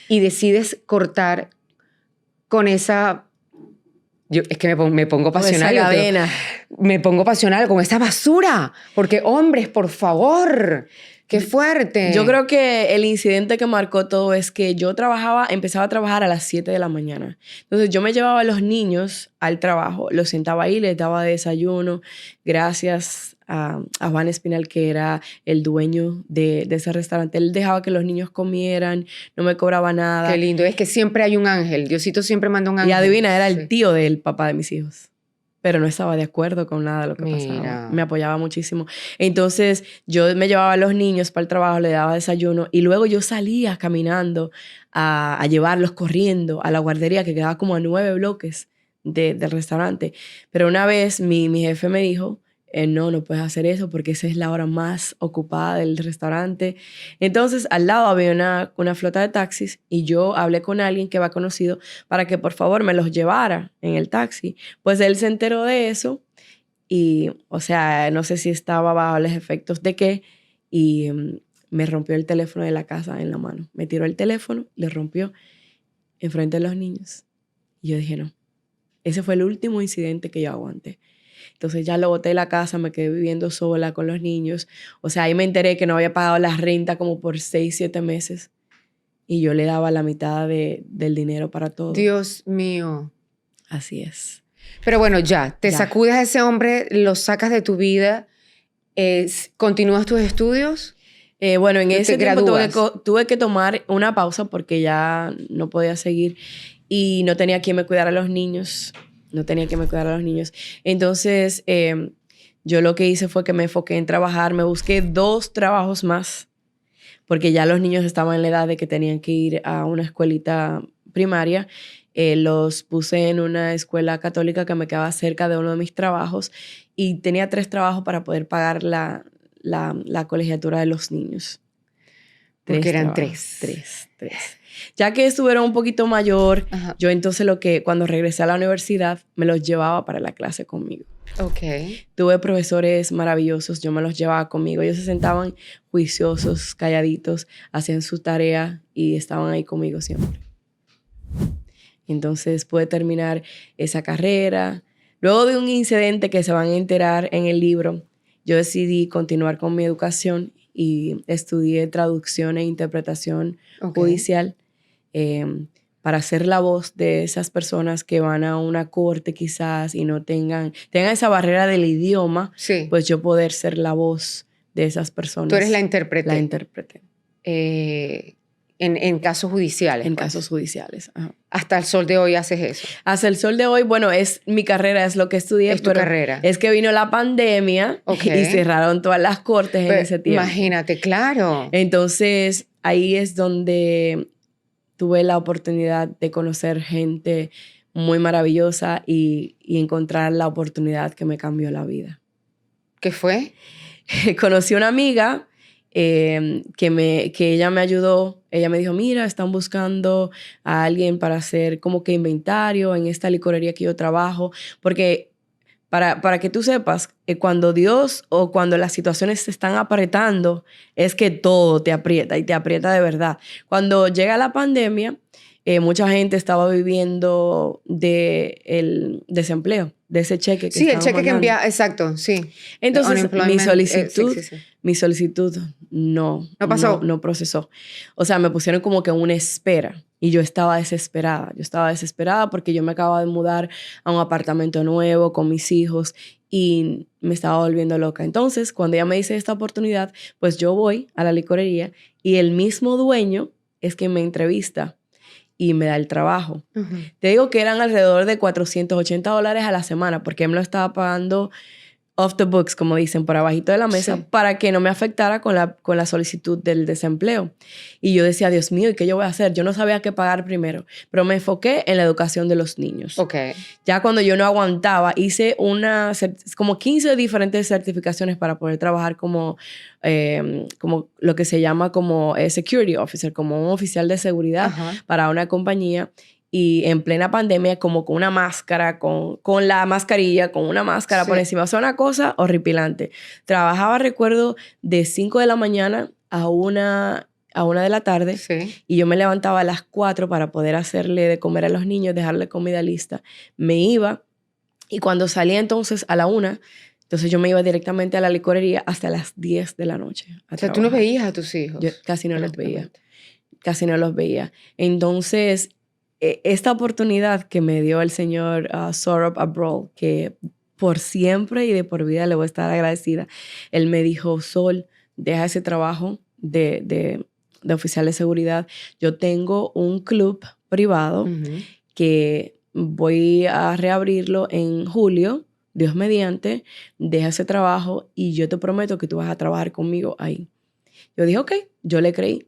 y decides cortar con esa... es que me pongo pasional. Esa cadena. Me pongo pasional con esa basura. Porque, hombres, por favor, qué fuerte. Yo creo que el incidente que marcó todo es que yo empezaba a trabajar a las 7 de la mañana. Entonces yo me llevaba a los niños al trabajo, los sentaba ahí, les daba desayuno. Gracias a Juan Espinal, que era el dueño de ese restaurante. Él dejaba que los niños comieran, no me cobraba nada. Qué lindo. Es que siempre hay un ángel. Diosito siempre manda un ángel. Y adivina, era Sí. el tío del papá de mis hijos. Pero no estaba de acuerdo con nada de lo que Mira. pasaba. Me apoyaba muchísimo. Entonces, yo me llevaba a los niños para el trabajo, le daba desayuno, y luego yo salía caminando a llevarlos corriendo a la guardería, que quedaba como a 9 bloques del restaurante. Pero una vez mi jefe me dijo, no puedes hacer eso porque esa es la hora más ocupada del restaurante. Entonces, al lado había una flota de taxis y yo hablé con alguien que va conocido para que por favor me los llevara en el taxi. Pues él se enteró de eso y, o sea, no sé si estaba bajo los efectos de qué y me rompió el teléfono de la casa en la mano. Me tiró el teléfono, le rompió enfrente de los niños. Y yo dije, no, ese fue el último incidente que yo aguanté. Entonces ya lo boté de la casa, me quedé viviendo sola con los niños. O sea, ahí me enteré que no había pagado la renta como por 6, 7 meses. Y yo le daba la mitad del dinero para todo. Dios mío. Así es. Pero bueno, ya, te sacudes a ese hombre, lo sacas de tu vida, ¿continúas tus estudios? Bueno, en ese tiempo tuve que tomar una pausa porque ya no podía seguir y no tenía quien me cuidara a los niños. Entonces, yo lo que hice fue que me enfoqué en trabajar. Me busqué 2 trabajos más porque ya los niños estaban en la edad de que tenían que ir a una escuelita primaria. Los puse en una escuela católica que me quedaba cerca de uno de mis trabajos y tenía 3 trabajos para poder pagar la colegiatura de los niños. Porque eran trabajos. 3. Ya que estuvieron un poquito mayor, Ajá. yo entonces cuando regresé a la universidad, me los llevaba para la clase conmigo. Ok. Tuve profesores maravillosos, yo me los llevaba conmigo. Ellos se sentaban juiciosos, calladitos, hacían su tarea y estaban ahí conmigo siempre. Entonces pude terminar esa carrera. Luego de un incidente que se van a enterar en el libro, yo decidí continuar con mi educación y estudié traducción e interpretación judicial para ser la voz de esas personas que van a una corte quizás y no tengan esa barrera del idioma, sí. Pues yo poder ser la voz de esas personas. Tú eres la intérprete. La intérprete. En casos judiciales. En pues. casos judiciales. Ajá. Hasta el sol de hoy haces eso. Hasta el sol de hoy, bueno, es mi carrera, es lo que estudié. Es tu carrera. Es que vino la pandemia y cerraron todas las cortes en ese tiempo. Imagínate, claro. Entonces, ahí es donde tuve la oportunidad de conocer gente muy maravillosa y encontrar la oportunidad que me cambió la vida. ¿Qué fue? Conocí una amiga que ella me ayudó. Ella me dijo, mira, están buscando a alguien para hacer como que inventario en esta licorería que yo trabajo. Porque para que tú sepas, cuando Dios o cuando las situaciones se están apretando, es que todo te aprieta y te aprieta de verdad. Cuando llega la pandemia, mucha gente estaba viviendo del desempleo, de ese cheque que sí, el cheque mandando. que envía, exacto, sí. Entonces, sí. Mi solicitud no pasó. No procesó. O sea, me pusieron como que en una espera y yo estaba desesperada. Yo estaba desesperada porque yo me acababa de mudar a un apartamento nuevo con mis hijos y me estaba volviendo loca. Entonces, cuando ella me dice esta oportunidad, pues yo voy a la licorería y el mismo dueño es quien me entrevista y me da el trabajo. Uh-huh. Te digo que eran alrededor de $480 a la semana porque él me lo estaba pagando off the books, como dicen, por abajito de la mesa, sí, para que no me afectara con la solicitud del desempleo. Y yo decía, Dios mío, ¿y qué yo voy a hacer? Yo no sabía qué pagar primero, pero me enfoqué en la educación de los niños. Okay. Ya cuando yo no aguantaba, hice como 15 diferentes certificaciones para poder trabajar como lo que se llama como security officer, como un oficial de seguridad, uh-huh, para una compañía. Y en plena pandemia, como con una máscara, con la mascarilla, con una máscara, sí, por encima. O sea, una cosa horripilante. Trabajaba, recuerdo, de 5 de la mañana a 1 de la tarde. Sí. Y yo me levantaba a las 4 para poder hacerle de comer a los niños, dejarle comida lista. Me iba y cuando salía entonces a la 1, entonces yo me iba directamente a la licorería hasta las 10 de la noche. O sea, ¿tú no veías a tus hijos? Yo casi no los veía. Casi no los veía. Entonces, esta oportunidad que me dio el señor Saurabh Abrol, que por siempre y de por vida le voy a estar agradecida, él me dijo, Sol, deja ese trabajo de oficial de seguridad. Yo tengo un club privado, uh-huh, que voy a reabrirlo en julio, Dios mediante, deja ese trabajo y yo te prometo que tú vas a trabajar conmigo ahí. Yo dije, ok, yo le creí.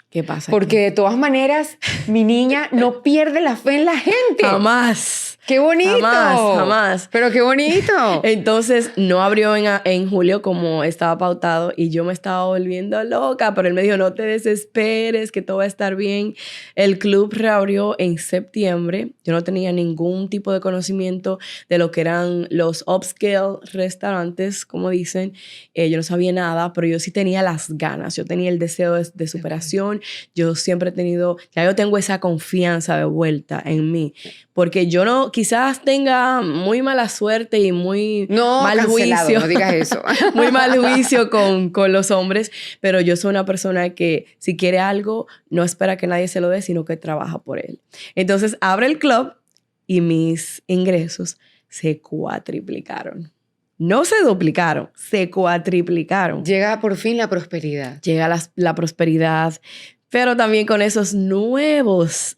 ¿Qué pasa? Porque de todas maneras, mi niña no pierde la fe en la gente. Jamás. ¡Qué bonito! Jamás. ¡Pero qué bonito! Entonces, no abrió en julio como estaba pautado y yo me estaba volviendo loca, pero él me dijo, no te desesperes, que todo va a estar bien. El club reabrió en septiembre. Yo no tenía ningún tipo de conocimiento de lo que eran los upscale restaurantes, como dicen. Yo no sabía nada, pero yo sí tenía las ganas. Yo tenía el deseo de superación. Yo siempre he tenido, ya yo tengo esa confianza de vuelta en mí. Porque yo no, quizás tenga muy mala suerte y muy mal juicio. No digas eso. Muy mal juicio con los hombres, pero yo soy una persona que si quiere algo, no espera que nadie se lo dé, sino que trabaja por él. Entonces, abre el club y mis ingresos se cuatriplicaron. No se duplicaron, se cuatriplicaron. Llega por fin la prosperidad. Llega la prosperidad, pero también con esos nuevos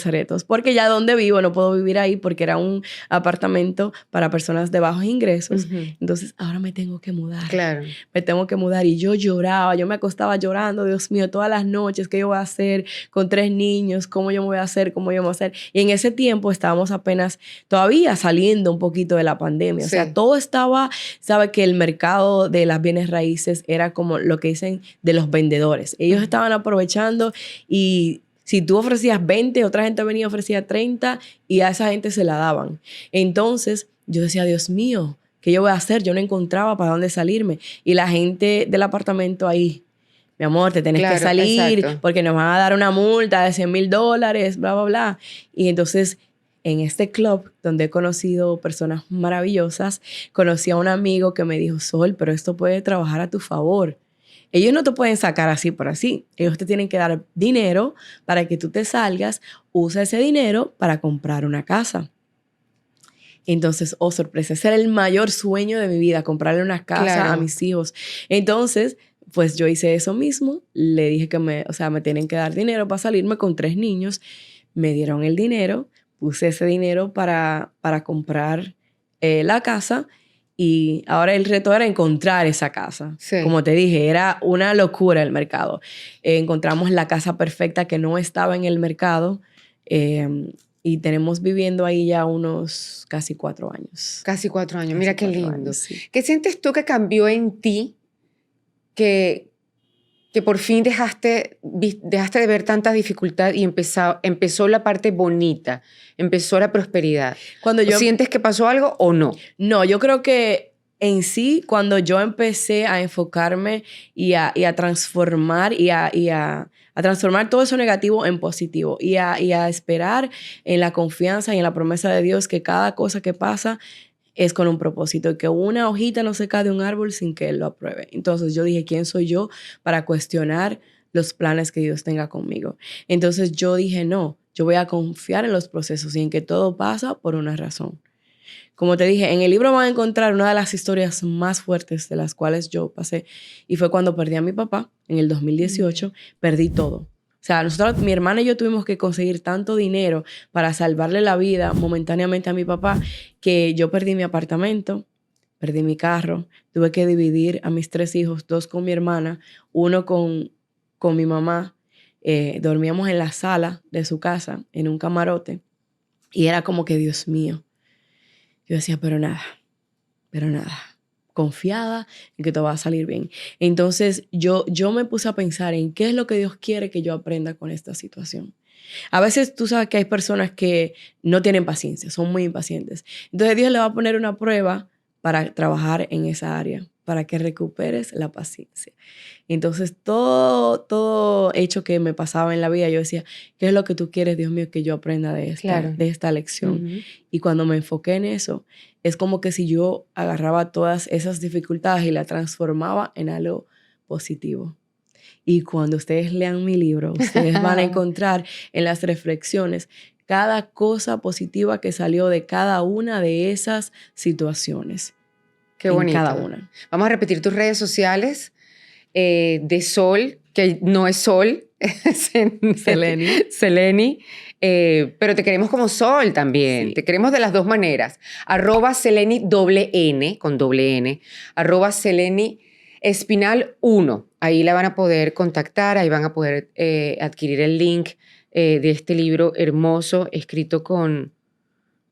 retos, porque ya donde vivo no puedo vivir ahí porque era un apartamento para personas de bajos ingresos. Entonces ahora me tengo que mudar. Claro. Me tengo que mudar y yo lloraba, yo me acostaba llorando, Dios mío, todas las noches, ¿qué yo voy a hacer con 3 niños? ¿Cómo yo me voy a hacer? ¿Cómo yo me voy a hacer? Y en ese tiempo estábamos apenas todavía saliendo un poquito de la pandemia. Sí. O sea, todo estaba, sabe que el mercado de las bienes raíces era como lo que dicen de los vendedores. Ellos estaban aprovechando y si tú ofrecías 20, otra gente venía y ofrecía 30 y a esa gente se la daban. Entonces yo decía, Dios mío, ¿qué yo voy a hacer? Yo no encontraba para dónde salirme. Y la gente del apartamento ahí, mi amor, te tienes que salir exacto. Porque nos van a dar una multa de $100,000, bla, bla, bla. Y entonces en este club donde he conocido personas maravillosas, conocí a un amigo que me dijo, Sol, pero esto puede trabajar a tu favor. Ellos no te pueden sacar así por así. Ellos te tienen que dar dinero para que tú te salgas, usa ese dinero para comprar una casa. Entonces, oh, sorpresa, ese era el mayor sueño de mi vida, comprarle una casa a mis hijos. Entonces, pues yo hice eso mismo. Le dije que me tienen que dar dinero para salirme con 3 niños. Me dieron el dinero, puse ese dinero para comprar la casa. Y ahora el reto era encontrar esa casa. Sí. Como te dije, era una locura el mercado. Encontramos la casa perfecta que no estaba en el mercado y tenemos viviendo ahí ya unos casi 4 años. Casi 4 años. Mira qué lindo. Años, sí. ¿Qué sientes tú que cambió en ti que por fin dejaste de ver tanta dificultad y empezó la parte bonita, empezó la prosperidad? ¿Sientes que pasó algo o no? No, yo creo que en sí, cuando yo empecé a enfocarme y a transformar y a transformar todo eso negativo en positivo y a esperar en la confianza y en la promesa de Dios que cada cosa que pasa es con un propósito y que una hojita no se cae de un árbol sin que Él lo apruebe. Entonces yo dije, ¿quién soy yo para cuestionar los planes que Dios tenga conmigo? Entonces yo dije, no, yo voy a confiar en los procesos y en que todo pasa por una razón. Como te dije, en el libro van a encontrar una de las historias más fuertes de las cuales yo pasé y fue cuando perdí a mi papá en el 2018, perdí todo. O sea, mi hermana y yo tuvimos que conseguir tanto dinero para salvarle la vida momentáneamente a mi papá que yo perdí mi apartamento, perdí mi carro, tuve que dividir a mis 3 hijos, 2 con mi hermana, 1 con mi mamá. Dormíamos en la sala de su casa, en un camarote, y era como que, Dios mío. Yo decía, pero nada, confiada en que todo va a salir bien. Entonces yo me puse a pensar en qué es lo que Dios quiere que yo aprenda con esta situación. A veces tú sabes que hay personas que no tienen paciencia, son muy impacientes. Entonces Dios le va a poner una prueba para trabajar en esa área, para que recuperes la paciencia. Entonces todo hecho que me pasaba en la vida, yo decía, ¿qué es lo que tú quieres, Dios mío, que yo aprenda de esta lección? Uh-huh. Y cuando me enfoqué en eso, es como que si yo agarraba todas esas dificultades y las transformaba en algo positivo. Y cuando ustedes lean mi libro, ustedes van a encontrar en las reflexiones cada cosa positiva que salió de cada una de esas situaciones. Qué bonito. Cada una. Vamos a repetir tus redes sociales de Sol, que no es Sol, es Seleni. Pero te queremos como Sol también. Sí. Te queremos de las 2 maneras. @Seleni @Seleni Espinal 1. Ahí la van a poder contactar, ahí van a poder adquirir el link de este libro hermoso, escrito con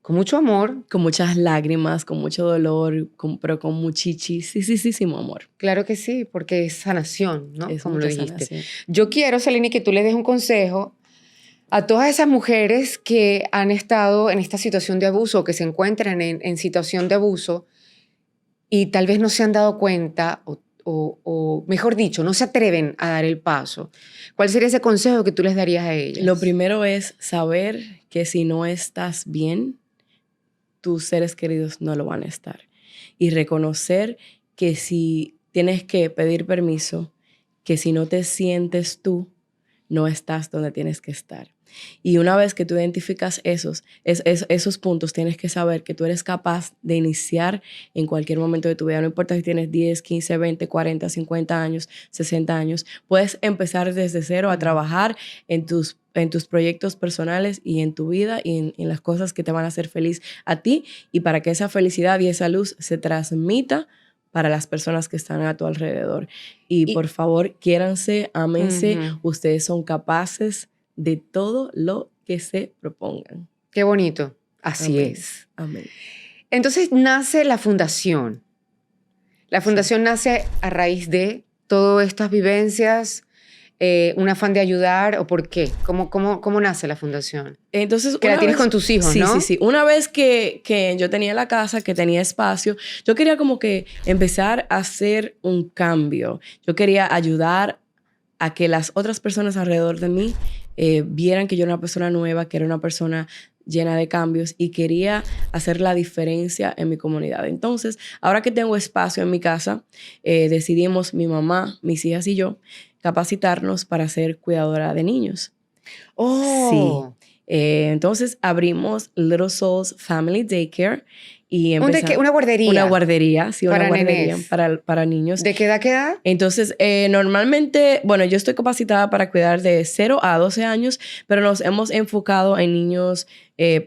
Con mucho amor. Con muchas lágrimas, con mucho dolor, pero con muchísimo amor. Claro que sí, porque es sanación, ¿no? Es como lo mucha dijiste. sanación. Yo quiero, Selene, que tú le des un consejo a todas esas mujeres que han estado en esta situación de abuso o que se encuentran en situación de abuso y tal vez no se han dado cuenta o, mejor dicho, no se atreven a dar el paso. ¿Cuál sería ese consejo que tú les darías a ellas? Lo primero es saber que si no estás bien, tus seres queridos no lo van a estar. Y reconocer que si tienes que pedir permiso, que si no te sientes tú, no estás donde tienes que estar. Y una vez que tú identificas esos puntos, tienes que saber que tú eres capaz de iniciar en cualquier momento de tu vida. No importa si tienes 10, 15, 20, 40, 50 años, 60 años. Puedes empezar desde cero a trabajar en tus proyectos personales y en tu vida y en las cosas que te van a hacer feliz a ti y para que esa felicidad y esa luz se transmita para las personas que están a tu alrededor. Y por favor, quiéranse, ámense. Ustedes son capaces de todo lo que se propongan. Qué bonito. Así Amén. es. Amén. Entonces nace la fundación. La fundación nace a raíz de todas estas vivencias, un afán de ayudar, ¿o por qué? ¿Cómo nace la fundación? Entonces, que la tienes con tus hijos, sí, ¿no? Sí. Una vez que yo tenía la casa, que tenía espacio, yo quería como que empezar a hacer un cambio. Yo quería ayudar a que las otras personas alrededor de mí vieran que yo era una persona nueva, que era una persona llena de cambios y quería hacer la diferencia en mi comunidad. Entonces, ahora que tengo espacio en mi casa, decidimos mi mamá, mis hijas y yo capacitarnos para ser cuidadora de niños. ¡Oh! Sí. Entonces abrimos Little Souls Family Daycare y empezamos... ¿Una guardería? Una guardería, sí, para una guardería nenes. para niños. ¿De qué edad qué edad? Entonces, normalmente, bueno, yo estoy capacitada para cuidar de 0 a 12 años, pero nos hemos enfocado en niños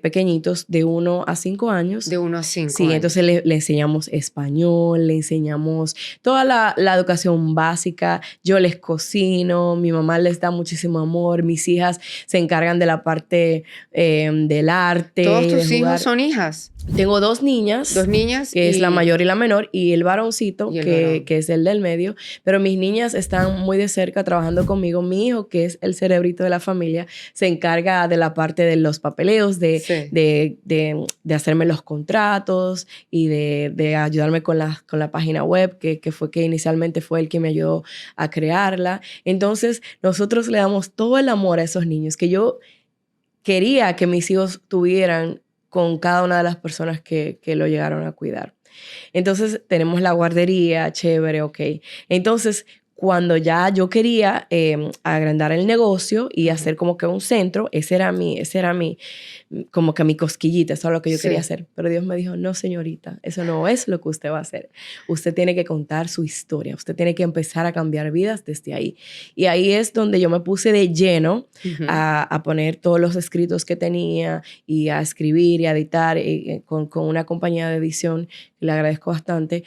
pequeñitos de 1 a 5 años. De 1 a 5 Sí, años. entonces le enseñamos español, le enseñamos toda la educación básica. Yo les cocino, mi mamá les da muchísimo amor, mis hijas se encargan de la parte del arte. ¿Todos tus hijos son hijas? Tengo 2 niñas. 2 niñas. Que es la mayor y la menor, y el varoncito, que es el del medio. Pero mis niñas están muy de cerca trabajando conmigo. Mi hijo, que es el cerebrito de la familia, se encarga de la parte de los papeleos, de hacerme los contratos y de ayudarme con la página web, que fue que inicialmente fue el que me ayudó a crearla. Entonces, nosotros le damos todo el amor a esos niños que yo quería que mis hijos tuvieran con cada una de las personas que lo llegaron a cuidar. Entonces, tenemos la guardería, chévere, ok. Entonces, cuando ya yo quería agrandar el negocio y hacer como que un centro, ese era mi, como que mi cosquillita, eso es lo que yo quería hacer. Pero Dios me dijo, no, señorita, eso no es lo que usted va a hacer. Usted tiene que contar su historia, usted tiene que empezar a cambiar vidas desde ahí. Y ahí es donde yo me puse de lleno a poner todos los escritos que tenía y a escribir y a editar con una compañía de edición, le agradezco bastante.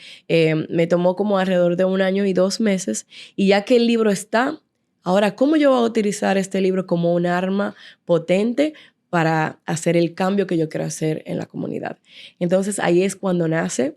Me tomó como alrededor de 1 año y 2 meses. Y ya que el libro está, ahora, ¿cómo yo voy a utilizar este libro como un arma potente para hacer el cambio que yo quiero hacer en la comunidad? Entonces, ahí es cuando nace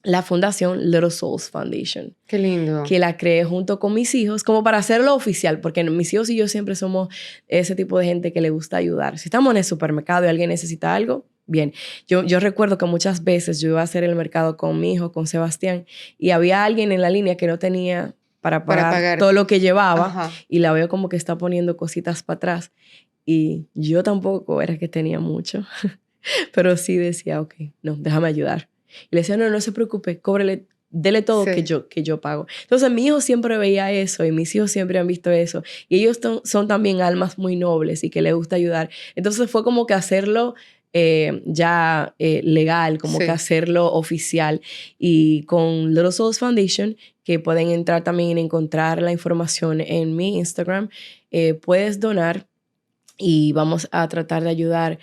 la fundación Little Souls Foundation. Qué lindo. Que la creé junto con mis hijos, como para hacerlo oficial, porque mis hijos y yo siempre somos ese tipo de gente que le gusta ayudar. Si estamos en el supermercado y alguien necesita algo, bien. Yo recuerdo que muchas veces yo iba a hacer el mercado con mi hijo, con Sebastián, y había alguien en la línea que no tenía para pagar todo lo que llevaba. Ajá. Y la veo como que está poniendo cositas para atrás. Y yo tampoco era que tenía mucho, pero sí decía, ok, no, déjame ayudar. Y le decía, no se preocupe, cóbrele, dele todo que yo pago. Entonces mi hijo siempre veía eso y mis hijos siempre han visto eso. Y ellos son también almas muy nobles y que les gusta ayudar. Entonces fue como que hacerlo legal, como que hacerlo oficial. Y con Little Souls Foundation, que pueden entrar también y encontrar la información en mi Instagram, puedes donar y vamos a tratar de ayudar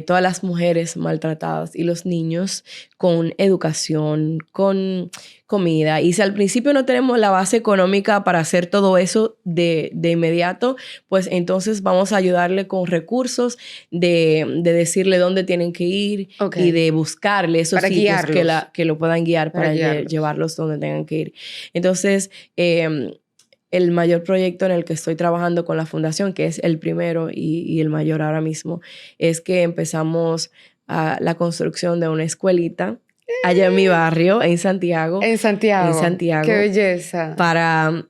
todas las mujeres maltratadas y los niños con educación, con comida. Y si al principio no tenemos la base económica para hacer todo eso de inmediato, pues entonces vamos a ayudarle con recursos de decirle dónde tienen que ir y de buscarle esos para sitios guiarlos. que lo puedan guiar para llevarlos donde tengan que ir. Entonces, el mayor proyecto en el que estoy trabajando con la fundación, que es el primero y el mayor ahora mismo, es que empezamos la construcción de una escuelita allá en mi barrio, en Santiago. En Santiago. Qué belleza. Para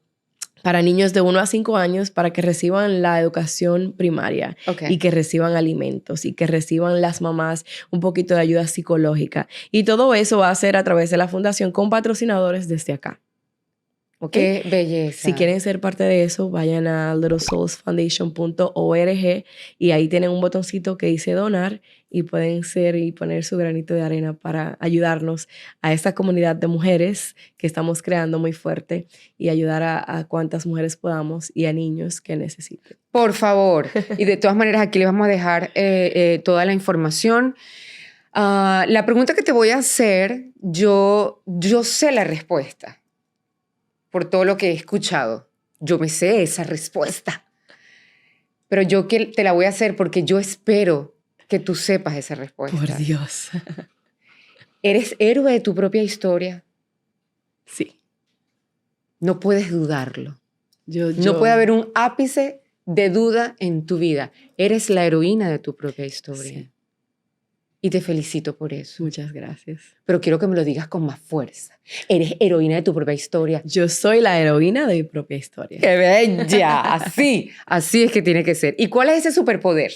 niños de 1 a 5 años, para que reciban la educación primaria y que reciban alimentos y que reciban las mamás un poquito de ayuda psicológica. Y todo eso va a ser a través de la fundación con patrocinadores desde acá. Qué belleza. Si quieren ser parte de eso, vayan a littlesoulsfoundation.org y ahí tienen un botoncito que dice donar y pueden ser y poner su granito de arena para ayudarnos a esta comunidad de mujeres que estamos creando muy fuerte y ayudar a cuantas mujeres podamos y a niños que necesiten. Por favor. Y de todas maneras aquí les vamos a dejar toda la información. La pregunta que te voy a hacer, yo sé la respuesta. Por todo lo que he escuchado. Yo me sé esa respuesta. Pero yo que te la voy a hacer porque yo espero que tú sepas esa respuesta. Por Dios. ¿Eres héroe de tu propia historia? Sí. No puedes dudarlo. No puede haber un ápice de duda en tu vida. Eres la heroína de tu propia historia. Sí. Y te felicito por eso. Muchas gracias. Pero quiero que me lo digas con más fuerza. Eres heroína de tu propia historia. Yo soy la heroína de mi propia historia. ¡Qué bella! Así es que tiene que ser. ¿Y cuál es ese superpoder?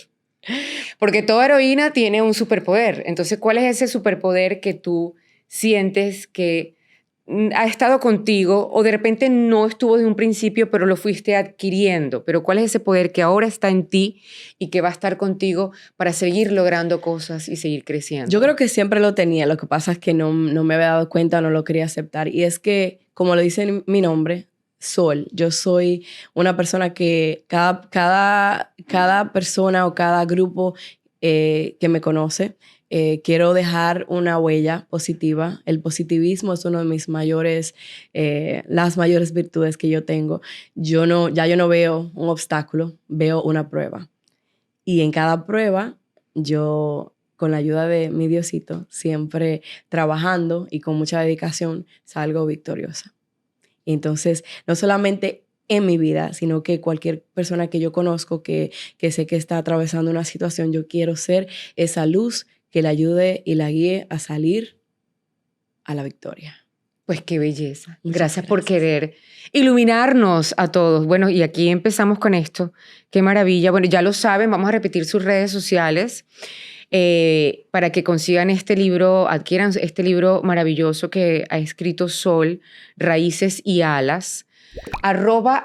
Porque toda heroína tiene un superpoder. Entonces, ¿cuál es ese superpoder que tú sientes que ha estado contigo o de repente no estuvo desde un principio, pero lo fuiste adquiriendo? Pero ¿cuál es ese poder que ahora está en ti y que va a estar contigo para seguir logrando cosas y seguir creciendo? Yo creo que siempre lo tenía. Lo que pasa es que no me había dado cuenta, no lo quería aceptar. Y es que, como lo dice mi nombre, Sol, yo soy una persona que cada persona o cada grupo que me conoce, quiero dejar una huella positiva. El positivismo es uno de mis las mayores virtudes que yo tengo. Ya yo no veo un obstáculo, veo una prueba. Y en cada prueba, yo, con la ayuda de mi Diosito, siempre trabajando y con mucha dedicación, salgo victoriosa. Y entonces, no solamente en mi vida, sino que cualquier persona que yo conozco que sé que está atravesando una situación, yo quiero ser esa luz que la ayude y la guíe a salir a la victoria. Pues qué belleza. Gracias por querer iluminarnos a todos. Bueno, y aquí empezamos con esto. Qué maravilla. Bueno, ya lo saben, vamos a repetir sus redes sociales para que consigan este libro, adquieran este libro maravilloso que ha escrito Sol, Raíces y Alas.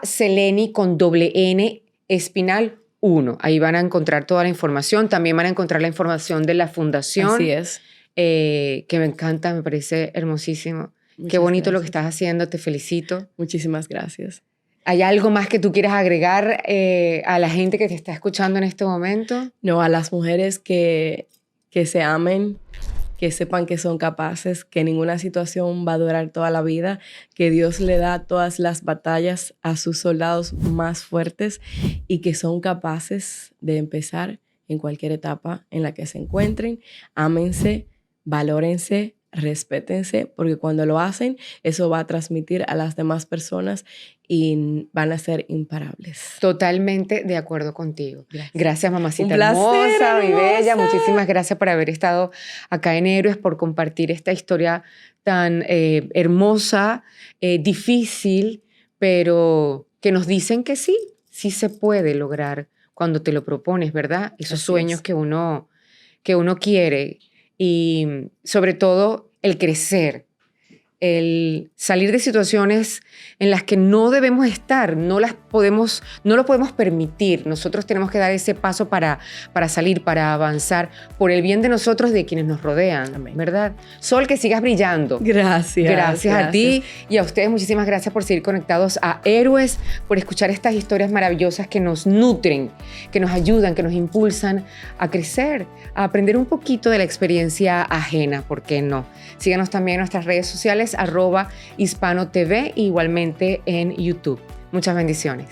@Seleni con @N Espinal 1. Ahí van a encontrar toda la información. También van a encontrar la información de la fundación. Así es. Que me encanta, me parece hermosísimo. Qué bonito lo que estás haciendo, te felicito. Muchísimas gracias. ¿Hay algo más que tú quieras agregar a la gente que te está escuchando en este momento? No, a las mujeres que se amen, que sepan que son capaces, que ninguna situación va a durar toda la vida, que Dios le da todas las batallas a sus soldados más fuertes y que son capaces de empezar en cualquier etapa en la que se encuentren. Ámense, valórense, respétense, porque cuando lo hacen, eso va a transmitir a las demás personas y van a ser imparables. Totalmente de acuerdo contigo. Gracias, mamacita. Un placer, hermosa, mi bella. Muchísimas gracias por haber estado acá en Héroes, por compartir esta historia tan hermosa, difícil, pero que nos dicen que sí se puede lograr cuando te lo propones, ¿verdad? Esos sueños que uno quiere. Y sobre todo el crecer. el salir de situaciones en las que no debemos estar, no lo podemos permitir. Nosotros tenemos que dar ese paso para salir, para avanzar, por el bien de nosotros y de quienes nos rodean. Amén. ¿Verdad? Sol, que sigas brillando. Gracias. Gracias a ti y a ustedes. Muchísimas gracias por seguir conectados a Héroes, por escuchar estas historias maravillosas que nos nutren, que nos ayudan, que nos impulsan a crecer, a aprender un poquito de la experiencia ajena, ¿por qué no? Síganos también en nuestras redes sociales, @HispanoTV, e igualmente en YouTube. Muchas bendiciones.